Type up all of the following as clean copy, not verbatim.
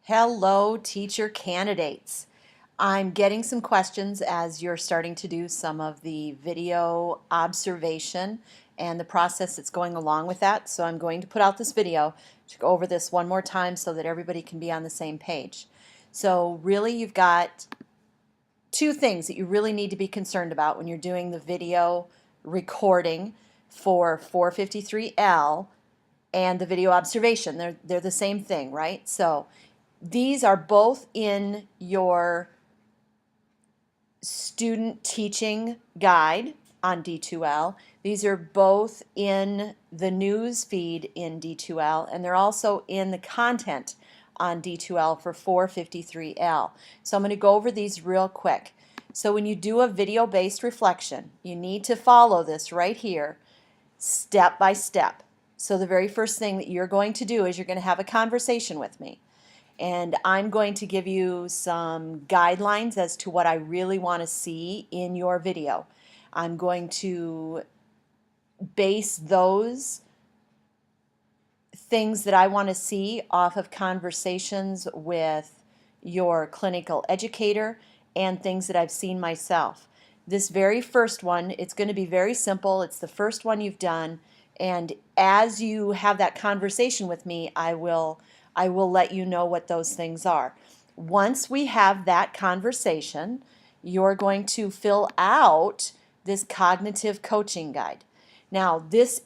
Hello, teacher candidates. I'm getting some questions as you're starting to do some of the video observation and the process that's going along with that. So I'm going to put out this video to go over this one more time so that everybody can be on the same page. So really you've got two things that you really need to be concerned about when you're doing the video recording for 453L and the video observation. They're the same thing, right? So these are both in your student teaching guide on D2L. These are both in the news feed in D2L, and they're also in the content on D2L for 453L. So I'm going to go over these real quick. So when you do a video-based reflection, you need to follow this right here, step by step. So the very first thing that you're going to do is you're going to have a conversation with me. And I'm going to give you some guidelines as to what I really want to see in your video. I'm going to base those things that I want to see off of conversations with your clinical educator and things that I've seen myself. This very first one, it's going to be very simple. It's the first one you've done, and as you have that conversation with me, I will let you know what those things are. Once we have that conversation, you're going to fill out this cognitive coaching guide. Now, these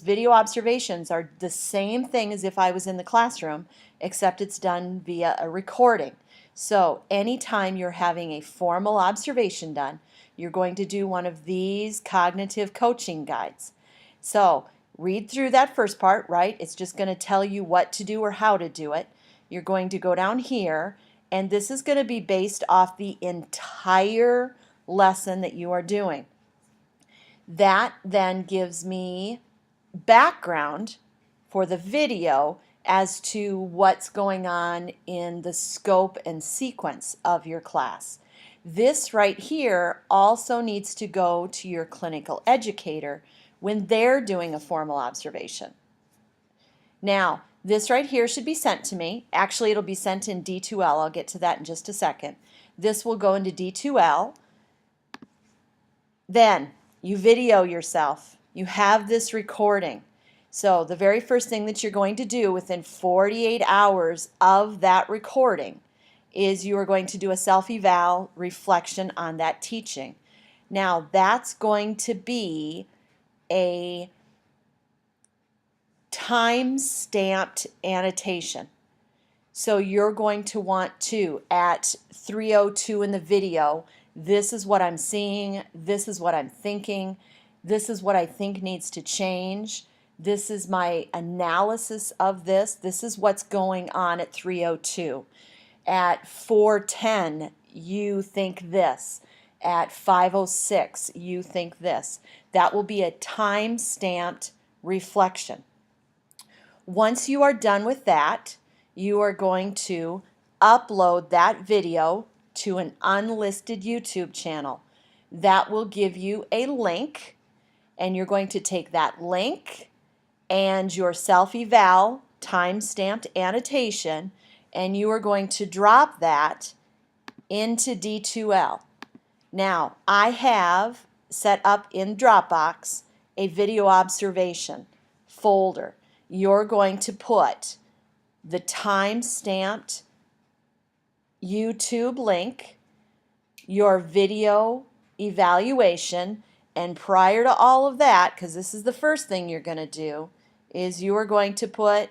video observations are the same thing as if I was in the classroom, except it's done via a recording. So anytime you're having a formal observation done, you're going to do one of these cognitive coaching guides. So read through that first part, right? It's just going to tell you what to do or how to do it. You're going to go down here, and this is going to be based off the entire lesson that you are doing. That then gives me background for the video as to what's going on in the scope and sequence of your class. This right here also needs to go to your clinical educator when they're doing a formal observation. Now, this right here should be sent to me. Actually, it'll be sent in D2L. I'll get to that in just a second. This will go into D2L. Then you video yourself. You have this recording. So the very first thing that you're going to do within 48 hours of that recording is you are going to do a self-eval reflection on that teaching. Now that's going to be a time-stamped annotation. So you're going to want to, at 3:02 in the video, this is what I'm seeing, this is what I'm thinking, this is what I think needs to change, this is my analysis of this is what's going on at 3:02. At 4:10, you think this. At 5:06, you think this. That will be a time-stamped reflection. Once you are done with that, you are going to upload that video to an unlisted YouTube channel. That will give you a link, and you're going to take that link and your self-eval time-stamped annotation, and you are going to drop that into D2L. Now, I have set up in Dropbox a video observation folder. You're going to put the time-stamped YouTube link, your video evaluation, and prior to all of that, because this is the first thing you're going to do, is you are going to put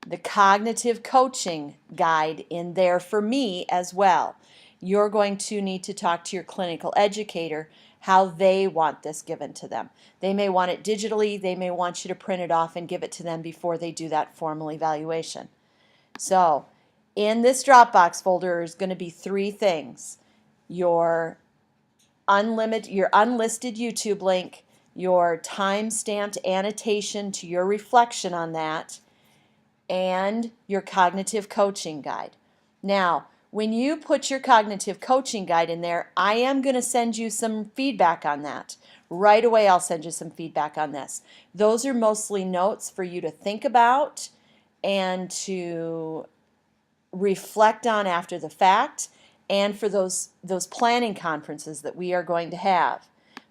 the cognitive coaching guide in there for me as well. You're going to need to talk to your clinical educator how they want this given to them. They may want it digitally, they may want you to print it off and give it to them before they do that formal evaluation. So in this Dropbox folder is going to be three things: your unlisted YouTube link, your time-stamped annotation to your reflection on that, and your cognitive coaching guide. Now, when you put your cognitive coaching guide in there, I am going to send you some feedback on that. Right away, I'll send you some feedback on this. Those are mostly notes for you to think about and to reflect on after the fact, and for those planning conferences that we are going to have.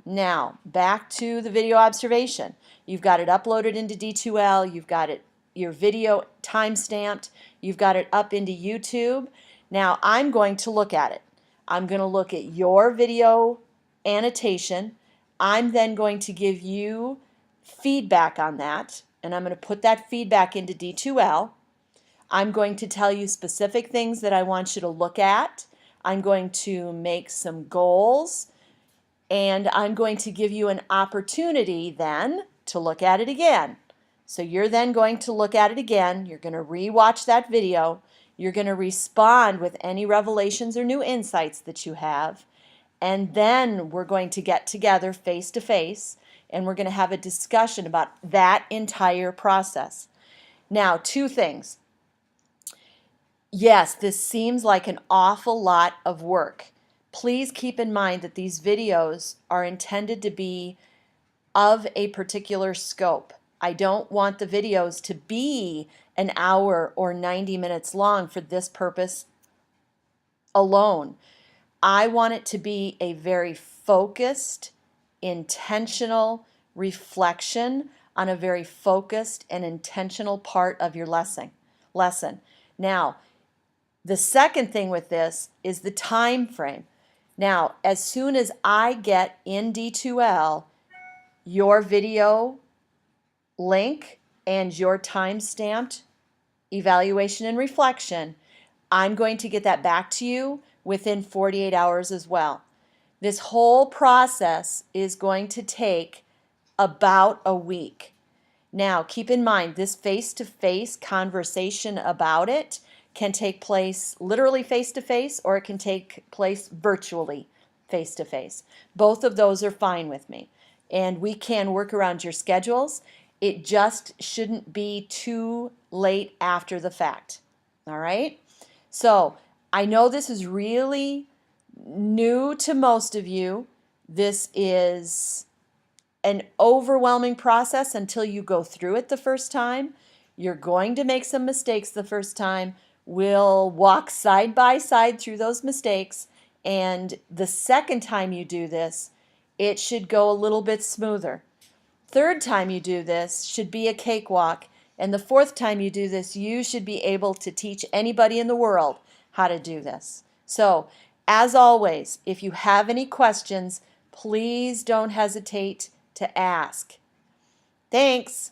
Now, back to the video observation. You've got it uploaded into D2L, you've got it your video time stamped, you've got it up into YouTube. Now I'm going to look at it. I'm going to look at your video annotation. I'm then going to give you feedback on that, and I'm going to put that feedback into D2L. I'm going to tell you specific things that I want you to look at. I'm going to make some goals, and I'm going to give you an opportunity then to look at it again. So you're then going to look at it again. You're going to re-watch that video. You're going to respond with any revelations or new insights that you have. And then we're going to get together face to face, and we're going to have a discussion about that entire process. Now, two things. Yes, this seems like an awful lot of work. Please keep in mind that these videos are intended to be of a particular scope. I don't want the videos to be an hour or 90 minutes long for this purpose alone. I want it to be a very focused, intentional reflection on a very focused and intentional part of your lesson. Now, the second thing with this is the time frame. Now, as soon as I get in D2L your video link and your time-stamped evaluation and reflection, I'm going to get that back to you within 48 hours as well. This whole process is going to take about a week. Now, keep in mind, this face-to-face conversation about it can take place literally face-to-face, or it can take place virtually face-to-face. Both of those are fine with me, and we can work around your schedules. It just shouldn't be too late after the fact. All right? So I know this is really new to most of you. This is an overwhelming process until you go through it the first time. You're going to make some mistakes the first time. We'll walk side by side through those mistakes, and the second time you do this, it should go a little bit smoother. Third time you do this should be a cakewalk, and the fourth time you do this, you should be able to teach anybody in the world how to do this. So, as always, if you have any questions, please don't hesitate to ask. Thanks.